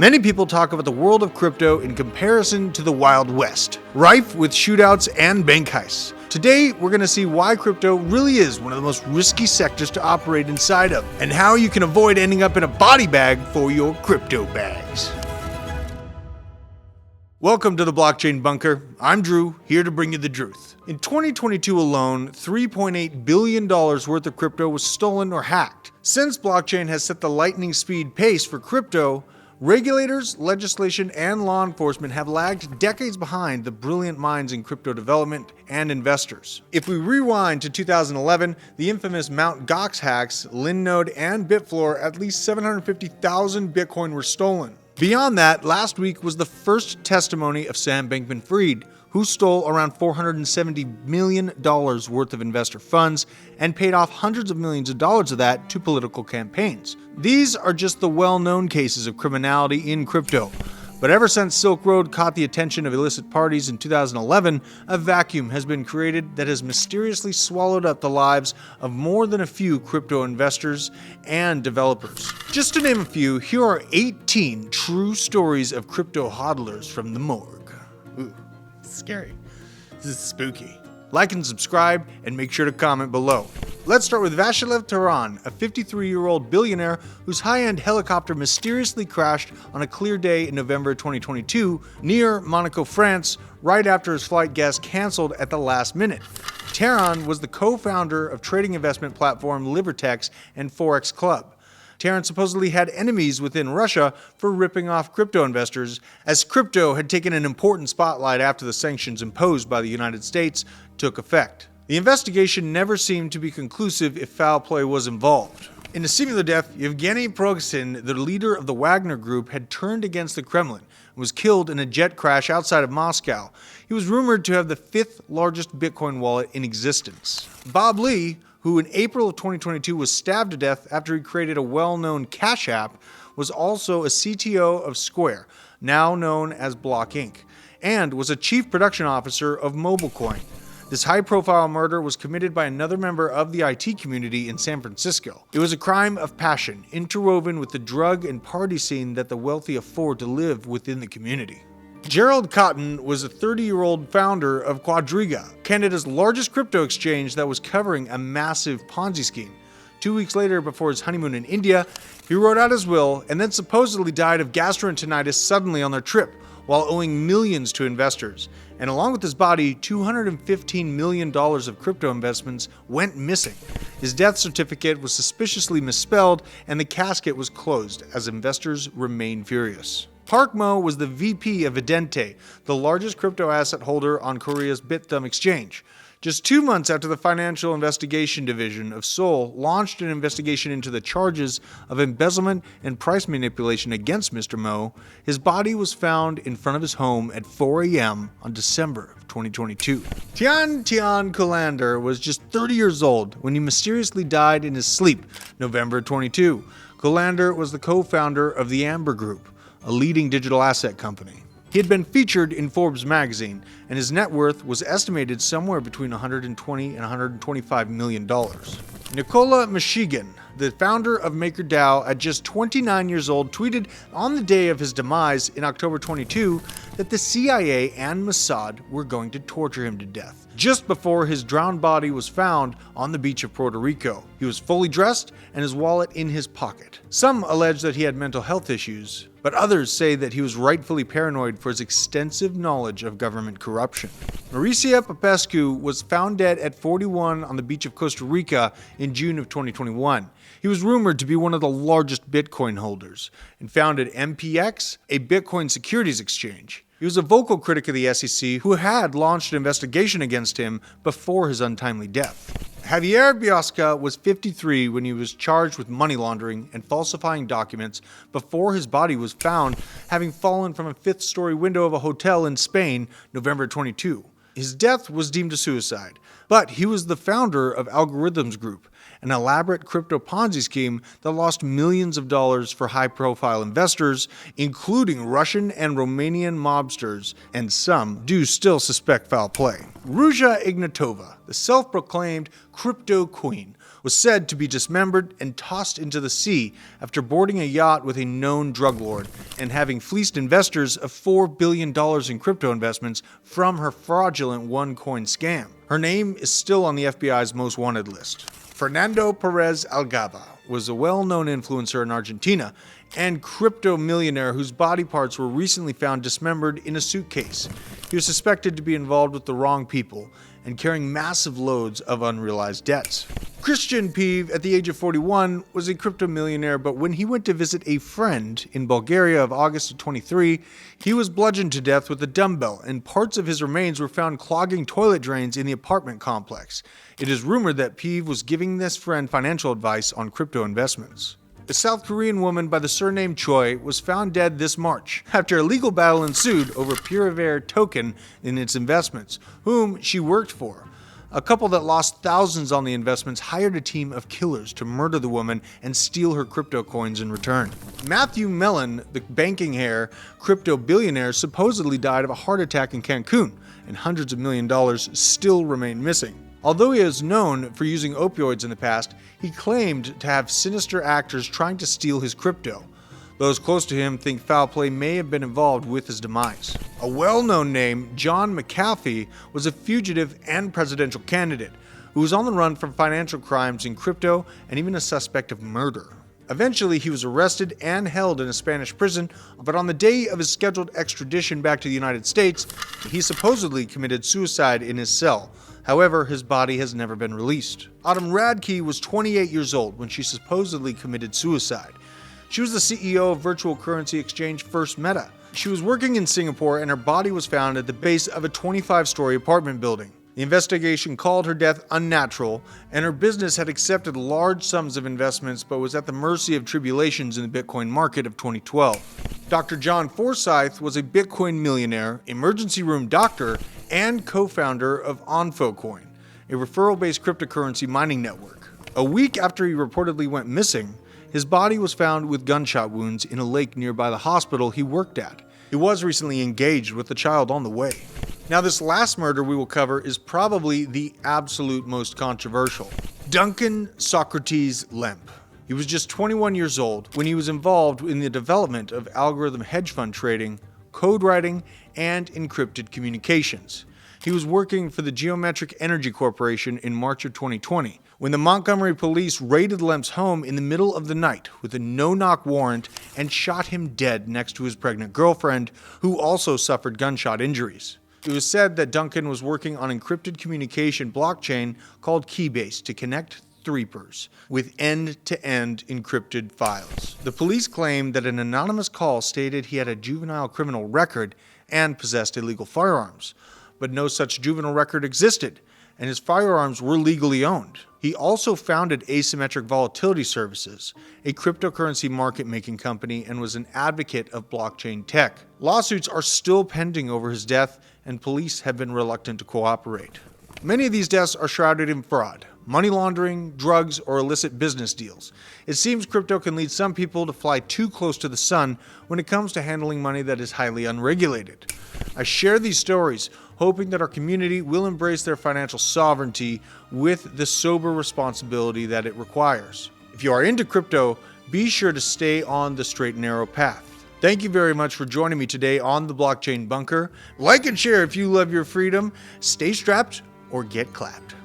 Many people talk about the world of crypto in comparison to the Wild West, rife with shootouts and bank heists. Today, we're going to see why crypto really is one of the most risky sectors to operate inside of, and how you can avoid ending up in a body bag for your crypto bags. Welcome to the Blockchain Bunker. I'm Drew, here to bring you the Drewth. In 2022 alone, $3.8 billion worth of crypto was stolen or hacked. Since blockchain has set the lightning speed pace for crypto, regulators, legislation, and law enforcement have lagged decades behind the brilliant minds in crypto development and investors. If we rewind to 2011, the infamous Mt. Gox hacks, Linode, and Bitfloor, at least 750,000 Bitcoin were stolen. Beyond that, last week was the first testimony of Sam Bankman-Fried, who stole around $470 million worth of investor funds and paid off hundreds of millions of dollars of that to political campaigns. These are just the well-known cases of criminality in crypto. But ever since Silk Road caught the attention of illicit parties in 2011, a vacuum has been created that has mysteriously swallowed up the lives of more than a few crypto investors and developers. Just to name a few, here are 18 true stories of crypto hodlers from the morgue. Ooh. Scary. This is spooky. Like and subscribe, and make sure to comment below. Let's start with Vyacheslav Taran, a 53-year-old billionaire whose high-end helicopter mysteriously crashed on a clear day in November 2022 near Monaco, France, right after his flight gas canceled at the last minute. Taran was the co-founder of trading investment platform Libertex and Forex Club. Taran supposedly had enemies within Russia for ripping off crypto investors, as crypto had taken an important spotlight after the sanctions imposed by the United States took effect. The investigation never seemed to be conclusive if foul play was involved. In a similar death, Yevgeny Prigozhin, the leader of the Wagner Group, had turned against the Kremlin and was killed in a jet crash outside of Moscow. He was rumored to have the fifth largest Bitcoin wallet in existence. Bob Lee, who in April of 2022 was stabbed to death after he created a well-known cash app, was also a CTO of Square, now known as Block Inc., and was a chief production officer of MobileCoin. This high-profile murder was committed by another member of the IT community in San Francisco. It was a crime of passion, interwoven with the drug and party scene that the wealthy afford to live within the community. Gerald Cotton was a 30-year-old founder of Quadriga, Canada's largest crypto exchange that was covering a massive Ponzi scheme. 2 weeks later, before his honeymoon in India, he wrote out his will and then supposedly died of gastroenteritis suddenly on their trip, while owing millions to investors. And along with his body, $215 million of crypto investments went missing. His death certificate was suspiciously misspelled, and the casket was closed as investors remained furious. Park Mo was the VP of Idente, the largest crypto asset holder on Korea's Bithumb exchange. Just 2 months after the Financial Investigation Division of Seoul launched an investigation into the charges of embezzlement and price manipulation against Mr. Mo, his body was found in front of his home at 4 a.m. on December of 2022. Tian Kulander was just 30 years old when he mysteriously died in his sleep, November 22. Kulander was the co-founder of the Amber Group, a leading digital asset company. He had been featured in Forbes magazine, and his net worth was estimated somewhere between $120 and $125 million. Nikola Mishigan, the founder of MakerDAO, at just 29 years old, tweeted on the day of his demise in October 22 that the CIA and Mossad were going to torture him to death. Just before his drowned body was found on the beach of Puerto Rico, he was fully dressed and his wallet in his pocket. Some allege that he had mental health issues, but others say that he was rightfully paranoid for his extensive knowledge of government corruption. Mauricio Popescu was found dead at 41 on the beach of Costa Rica in June of 2021. He was rumored to be one of the largest Bitcoin holders and founded MPX, a Bitcoin securities exchange. He was a vocal critic of the SEC who had launched an investigation against him before his untimely death. Javier Biosca was 53 when he was charged with money laundering and falsifying documents before his body was found, having fallen from a fifth-story window of a hotel in Spain, November 22. His death was deemed a suicide, but he was the founder of Algorithms Group, an elaborate crypto Ponzi scheme that lost millions of dollars for high-profile investors, including Russian and Romanian mobsters, and some do still suspect foul play. Ruja Ignatova, the self-proclaimed crypto queen, was said to be dismembered and tossed into the sea after boarding a yacht with a known drug lord and having fleeced investors of $4 billion in crypto investments from her fraudulent OneCoin scam. Her name is still on the FBI's most wanted list. Fernando Perez Algaba was a well-known influencer in Argentina and crypto millionaire whose body parts were recently found dismembered in a suitcase. He was suspected to be involved with the wrong people and carrying massive loads of unrealized debts. Christian Peeve, at the age of 41, was a crypto millionaire, but when he went to visit a friend in Bulgaria of August of 23, he was bludgeoned to death with a dumbbell, and parts of his remains were found clogging toilet drains in the apartment complex. It is rumored that Peeve was giving this friend financial advice on crypto investments. A South Korean woman by the surname Choi was found dead this March after a legal battle ensued over Purevare token in its investments, whom she worked for. A couple that lost thousands on the investments hired a team of killers to murder the woman and steal her crypto coins in return. Matthew Mellon, the banking heir crypto billionaire, supposedly died of a heart attack in Cancun, and hundreds of million dollars still remain missing. Although he is known for using opioids in the past, he claimed to have sinister actors trying to steal his crypto. Those close to him think foul play may have been involved with his demise. A well-known name, John McAfee, was a fugitive and presidential candidate who was on the run from financial crimes in crypto and even a suspect of murder. Eventually, he was arrested and held in a Spanish prison, but on the day of his scheduled extradition back to the United States, he supposedly committed suicide in his cell. However, his body has never been released. Autumn Radke was 28 years old when she supposedly committed suicide. She was the CEO of virtual currency exchange First Meta. She was working in Singapore and her body was found at the base of a 25-story apartment building. The investigation called her death unnatural, and her business had accepted large sums of investments but was at the mercy of tribulations in the Bitcoin market of 2012. Dr. John Forsyth was a Bitcoin millionaire, emergency room doctor, and co-founder of OnfoCoin, a referral-based cryptocurrency mining network. A week after he reportedly went missing, his body was found with gunshot wounds in a lake nearby the hospital he worked at. He was recently engaged with a child on the way. Now, this last murder we will cover is probably the absolute most controversial. Duncan Socrates Lemp. He was just 21 years old when he was involved in the development of algorithm hedge fund trading, code writing, and encrypted communications. He was working for the Geometric Energy Corporation in March of 2020 when the Montgomery police raided Lemp's home in the middle of the night with a no-knock warrant and shot him dead next to his pregnant girlfriend, who also suffered gunshot injuries. It was said that Duncan was working on encrypted communication blockchain called Keybase to connect Threepers with end-to-end encrypted files. The police claimed that an anonymous call stated he had a juvenile criminal record and possessed illegal firearms, but no such juvenile record existed, and his firearms were legally owned. He also founded Asymmetric Volatility Services, a cryptocurrency market-making company, and was an advocate of blockchain tech. Lawsuits are still pending over his death, and police have been reluctant to cooperate. Many of these deaths are shrouded in fraud, money laundering, drugs, or illicit business deals. It seems crypto can lead some people to fly too close to the sun when it comes to handling money that is highly unregulated. I share these stories hoping that our community will embrace their financial sovereignty with the sober responsibility that it requires. If you are into crypto, be sure to stay on the straight and narrow path. Thank you very much for joining me today on the Blockchain Bunker. Like and share if you love your freedom. Stay strapped or get clapped.